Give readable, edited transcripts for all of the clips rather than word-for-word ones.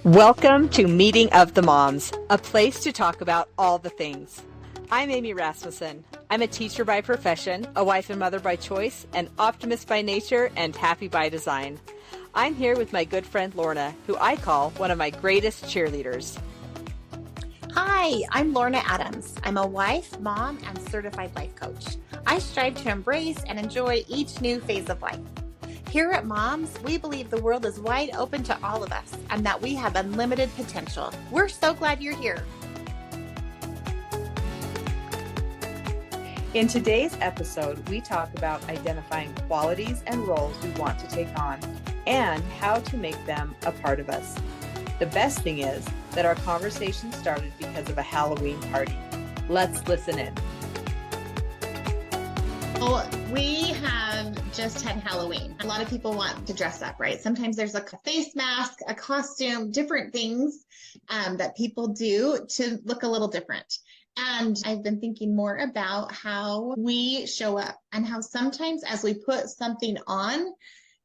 Welcome to Meeting of the Moms, a place to talk about all the things. I'm Amy Rasmussen. I'm a teacher by profession, a wife and mother by choice, an optimist by nature, and happy by design. I'm here with my good friend Lorna, who I call one of my greatest cheerleaders. Hi, I'm Lorna Adams. I'm a wife, mom, and certified life coach. I strive to embrace and enjoy each new phase of life. Here at Moms, we believe the world is wide open to all of us and that we have unlimited potential. We're so glad you're here. In today's episode, we talk about identifying qualities and roles we want to take on and how to make them a part of us. The best thing is that our conversation started because of a Halloween party. Let's listen in. Well, we have just had Halloween. A lot of people want to dress up, right? Sometimes there's a face mask, a costume, different things that people do to look a little different. And I've been thinking more about how we show up and how sometimes as we put something on,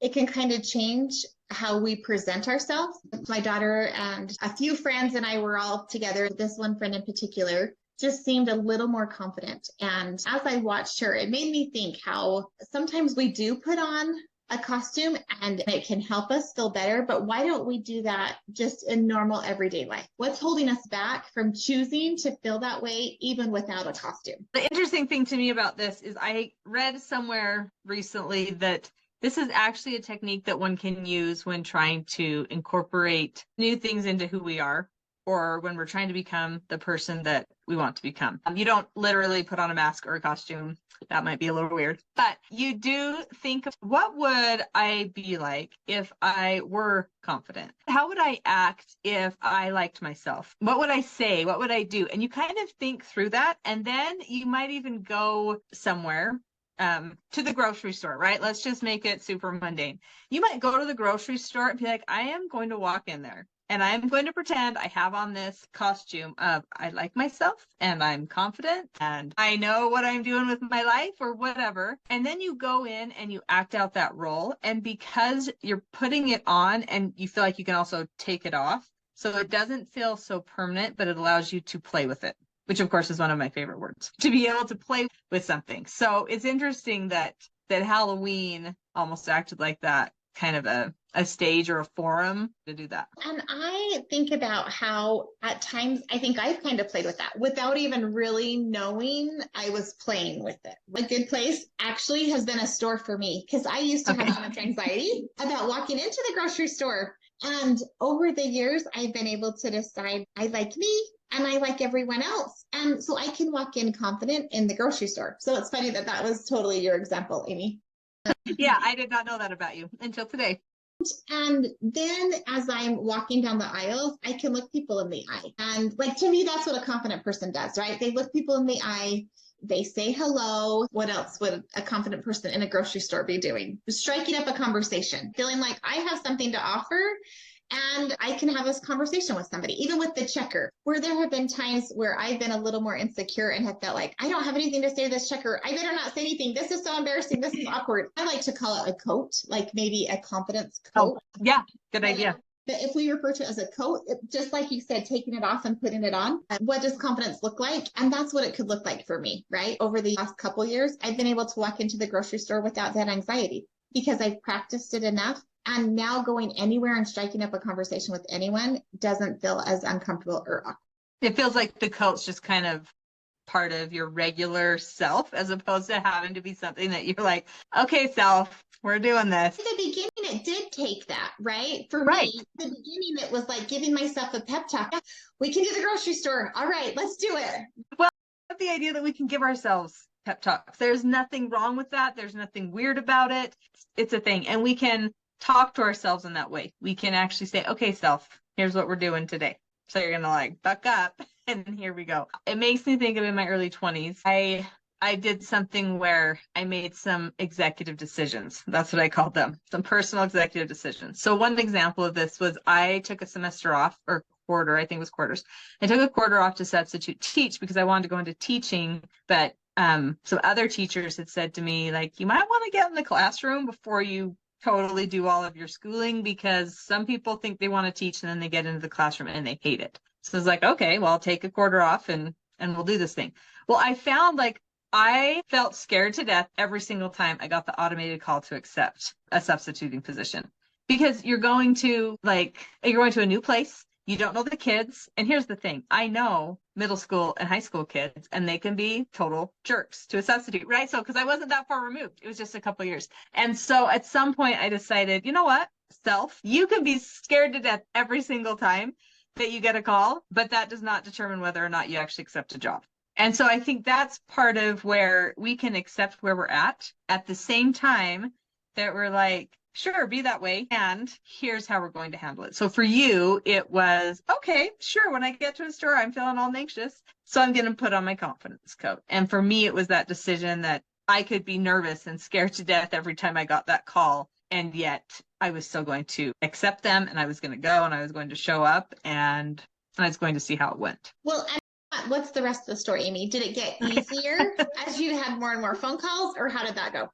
it can kind of change how we present ourselves. My daughter and a few friends and I were all together. This one friend in particular just seemed a little more confident. And as I watched her, it made me think how sometimes we do put on a costume and it can help us feel better, but why don't we do that just in normal everyday life? What's holding us back from choosing to feel that way even without a costume? The interesting thing to me about this is I read somewhere recently that this is actually a technique that one can use when trying to incorporate new things into who we are, or when we're trying to become the person that we want to become. You don't literally put on a mask or a costume. That might be a little weird, but you do think of what would I be like if I were confident? How would I act if I liked myself? What would I say? What would I do? And you kind of think through that, and then you might even go somewhere to the grocery store, right? Let's just make it super mundane. You might go to the grocery store and be like, I am going to walk in there and I am going to pretend I have on this costume of I like myself and I'm confident and I know what I'm doing with my life or whatever. And then you go in and you act out that role. And because you're putting it on and you feel like you can also take it off, so it doesn't feel so permanent, but it allows you to play with it, which of course is one of my favorite words, to be able to play with something. So it's interesting that Halloween almost acted like that kind of a stage or a forum to do that. And I think about how at times I think I've kind of played with that without even really knowing I was playing with it. A good place actually has been a store for me because I used to have so much anxiety about walking into the grocery store. And over the years, I've been able to decide I like me and I like everyone else. And so I can walk in confident in the grocery store. So it's funny that that was totally your example, Amy. Yeah, I did not know that about you until today. And then as I'm walking down the aisles, I can look people in the eye. And like, to me, that's what a confident person does, right? They look people in the eye. They say hello. What else would a confident person in a grocery store be doing? Striking up a conversation, feeling like I have something to offer and I can have this conversation with somebody, even with the checker, where there have been times where I've been a little more insecure and have felt like, I don't have anything to say to this checker. I better not say anything. This is so embarrassing. This is awkward. I like to call it a coat, like maybe a confidence coat. Oh, yeah, good idea. But if we refer to it as a coat, just like you said, taking it off and putting it on, what does confidence look like? And that's what it could look like for me, right? Over the last couple of years, I've been able to walk into the grocery store without that anxiety because I've practiced it enough. And now going anywhere and striking up a conversation with anyone doesn't feel as uncomfortable or awkward. It feels like the coat's just kind of part of your regular self as opposed to having to be something that you're like, okay, self, we're doing this. At the beginning, it did take that, right? For Right. me, at the beginning, it was like giving myself a pep talk. We can do the grocery store. All right, let's do it. Well, the idea that we can give ourselves pep talks. There's nothing wrong with that. There's nothing weird about it. It's a thing. And we can talk to ourselves in that way. We can actually say, okay, self, here's what we're doing today. So you're going to like buck up and here we go. It makes me think of in my early 20s. I did something where I made some executive decisions. That's what I called them. Some personal executive decisions. So one example of this was I took a semester off or quarter, I think it was quarters. I took a quarter off to substitute teach because I wanted to go into teaching, but some other teachers had said to me, like, you might want to get in the classroom before you totally do all of your schooling, because some people think they want to teach and then they get into the classroom and they hate it. So it's like, okay, well, I'll take a quarter off and we'll do this thing. Well, I found like I felt scared to death every single time I got the automated call to accept a substituting position, because you're going to a new place. You don't know the kids. And here's the thing. I know middle school and high school kids, and they can be total jerks to a substitute, right? So, because I wasn't that far removed, it was just a couple years. And so at some point I decided, you know what, you can be scared to death every single time that you get a call, but that does not determine whether or not you actually accept a job. And so I think that's part of where we can accept where we're at the same time that we're like, sure, be that way. And here's how we're going to handle it. So for you, it was, okay, sure. When I get to a store, I'm feeling all anxious. So I'm going to put on my confidence coat. And for me, it was that decision that I could be nervous and scared to death every time I got that call. And yet I was still going to accept them, and I was going to go, and I was going to show up, and I was going to see how it went. Well, and what's the rest of the story, Amy? Did it get easier as you had more and more phone calls, or how did that go?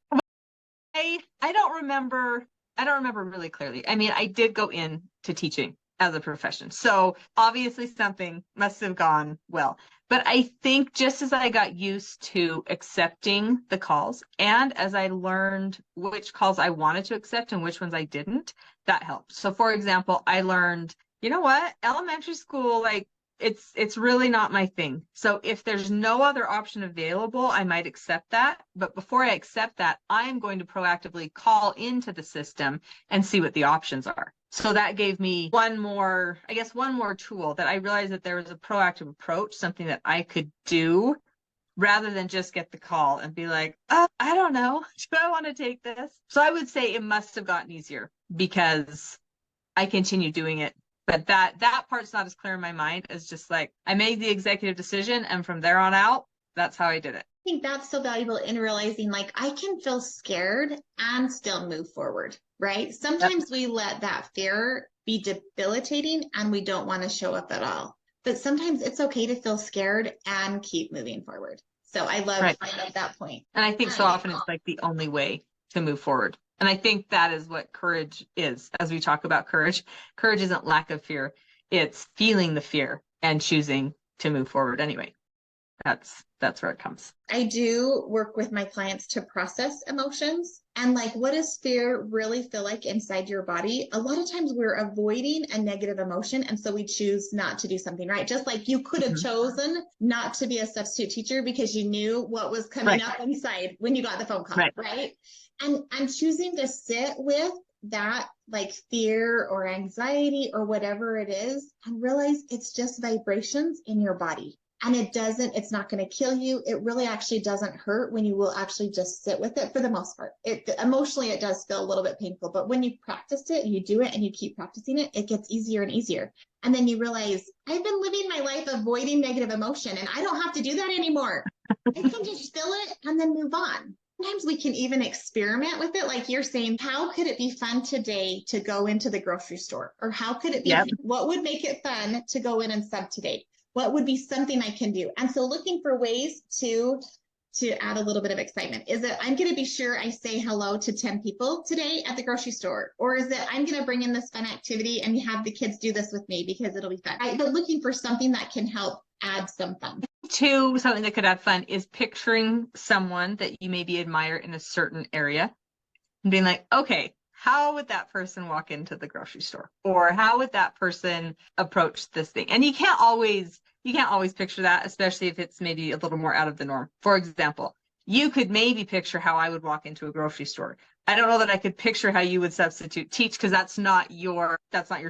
I don't remember really clearly. I mean, I did go into teaching as a profession. So obviously something must have gone well. But I think just as I got used to accepting the calls, and as I learned which calls I wanted to accept and which ones I didn't, that helped. So for example, I learned, you know what, elementary school, like it's really not my thing. So if there's no other option available, I might accept that. But before I accept that, I'm going to proactively call into the system and see what the options are. So that gave me one more tool, that I realized that there was a proactive approach, something that I could do rather than just get the call and be like, oh, I don't know, do I want to take this? So I would say it must have gotten easier because I continued doing it. But that part's not as clear in my mind as just like, I made the executive decision, and from there on out, that's how I did it. I think that's so valuable in realizing, like, I can feel scared and still move forward, right? Sometimes we let that fear be debilitating and we don't want to show up at all. But sometimes it's okay to feel scared and keep moving forward. So I love that point. And I think so often it's like the only way to move forward. And I think that is what courage is. As we talk about courage isn't lack of fear. It's feeling the fear and choosing to move forward anyway. That's where it comes. I do work with my clients to process emotions, and like, what does fear really feel like inside your body? A lot of times we're avoiding a negative emotion, and so we choose not to do something, right? Just like you could have chosen not to be a substitute teacher because you knew what was coming up inside when you got the phone call, right? And I'm choosing to sit with that, like, fear or anxiety or whatever it is, and realize it's just vibrations in your body. And it's not going to kill you. It really actually doesn't hurt when you will actually just sit with it for the most part. Emotionally, it does feel a little bit painful, but when you practice it and you do it and you keep practicing it, it gets easier and easier. And then you realize, I've been living my life avoiding negative emotion, and I don't have to do that anymore. I can just feel it and then move on. Sometimes we can even experiment with it. Like you're saying, how could it be fun today to go into the grocery store? Or how could it be, what would make it fun to go in and sub today? What would be something I can do? And so looking for ways to add a little bit of excitement. Is it, I'm going to be sure I say hello to 10 people today at the grocery store? Or is it, I'm going to bring in this fun activity and have the kids do this with me because it'll be fun? But looking for something that can help add some fun. Something that could add fun is picturing someone that you maybe admire in a certain area and being like, okay, how would that person walk into the grocery store? Or how would that person approach this thing? And you can't always picture that, especially if it's maybe a little more out of the norm. For example, you could maybe picture how I would walk into a grocery store. I don't know that I could picture how you would substitute teach, because that's not your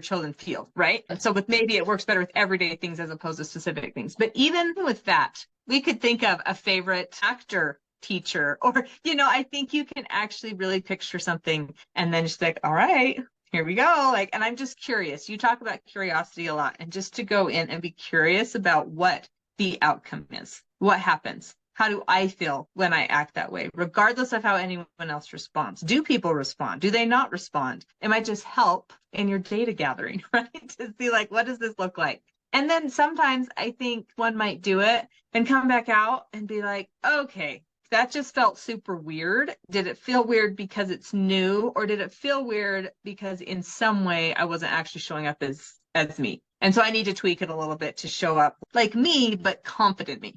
children's field, right? And so maybe it works better with everyday things as opposed to specific things. But even with that, we could think of a favorite actor, teacher, or, I think you can actually really picture something and then just like, all right, here we go. Like, and I'm just curious. You talk about curiosity a lot, and just to go in and be curious about what the outcome is, what happens. How do I feel when I act that way, regardless of how anyone else responds? Do people respond? Do they not respond? It might just help in your data gathering, right? To see, like, what does this look like? And then sometimes I think one might do it and come back out and be like, okay, that just felt super weird. Did it feel weird because it's new, or did it feel weird because in some way I wasn't actually showing up as me? And so I need to tweak it a little bit to show up like me, but confident me.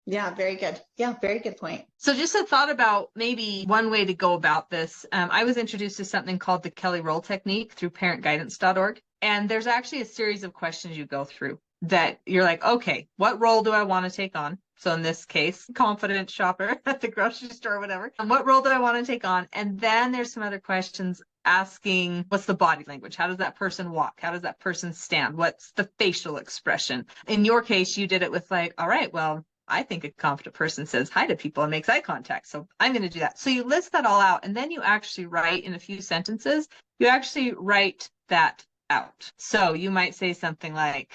Yeah, very good. Yeah, very good point. So just a thought about maybe one way to go about this. I was introduced to something called the Kelly Roll Technique through parentguidance.org. And there's actually a series of questions you go through that you're like, okay, what role do I want to take on? So in this case, confident shopper at the grocery store, whatever. And what role do I want to take on? And then there's some other questions asking, what's the body language? How does that person walk? How does that person stand? What's the facial expression? In your case, you did it with like, all right, well, I think a confident person says hi to people and makes eye contact. So I'm going to do that. So you list that all out, and then you actually write in a few sentences, you actually write that out. So you might say something like,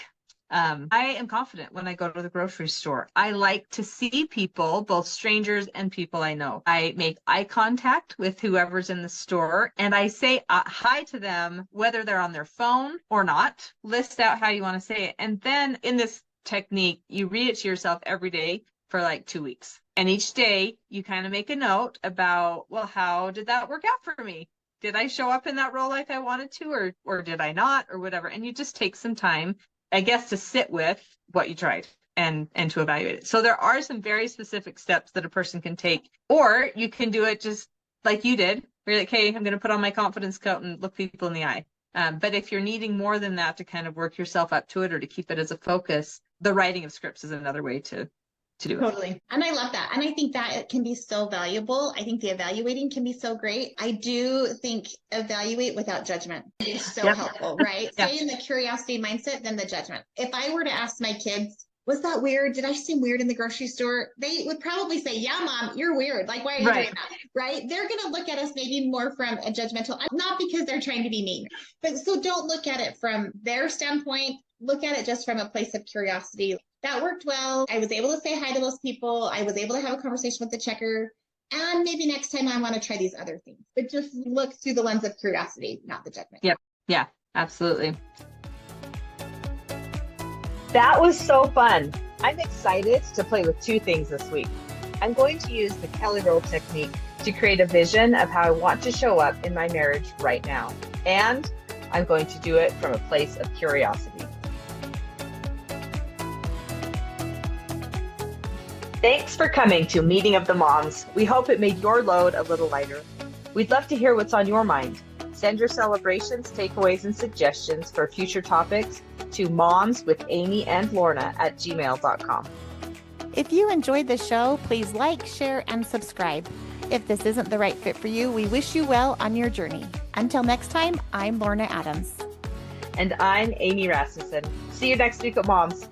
I am confident when I go to the grocery store. I like to see people, both strangers and people I know. I make eye contact with whoever's in the store, and I say hi to them, whether they're on their phone or not. List out how you want to say it. And then in this technique, you read it to yourself every day for like 2 weeks. And each day you kind of make a note about, well, how did that work out for me? Did I show up in that role like I wanted to, or did I not, or whatever? And you just take some time, I guess, to sit with what you tried and to evaluate it. So there are some very specific steps that a person can take, or you can do it just like you did. Where you're like, hey, I'm going to put on my confidence coat and look people in the eye. But if you're needing more than that to kind of work yourself up to it or to keep it as a focus, the writing of scripts is another way to do it. Totally. And I love that. And I think that it can be so valuable. I think the evaluating can be so great. I do think evaluate without judgment is so helpful, right? Stay in the curiosity mindset than the judgment. If I were to ask my kids, was that weird? Did I seem weird in the grocery store? They would probably say, yeah, mom, you're weird. Like, why are you doing that? Right? They're going to look at us maybe more from a judgmental, not because they're trying to be mean, but so don't look at it from their standpoint. Look at it just from a place of curiosity. That worked well. I was able to say hi to those people. I was able to have a conversation with the checker. And maybe next time I want to try these other things. But just look through the lens of curiosity, not the judgment. Yep. Yeah, absolutely. That was so fun. I'm excited to play with 2 things this week. I'm going to use the Kelly Roll technique to create a vision of how I want to show up in my marriage right now. And I'm going to do it from a place of curiosity. Thanks for coming to Meeting of the Moms. We hope it made your load a little lighter. We'd love to hear what's on your mind. Send your celebrations, takeaways, and suggestions for future topics to momswithamyandlorna@gmail.com. If you enjoyed the show, please like, share, and subscribe. If this isn't the right fit for you, we wish you well on your journey. Until next time, I'm Lorna Adams. And I'm Amy Rasmussen. See you next week at Moms.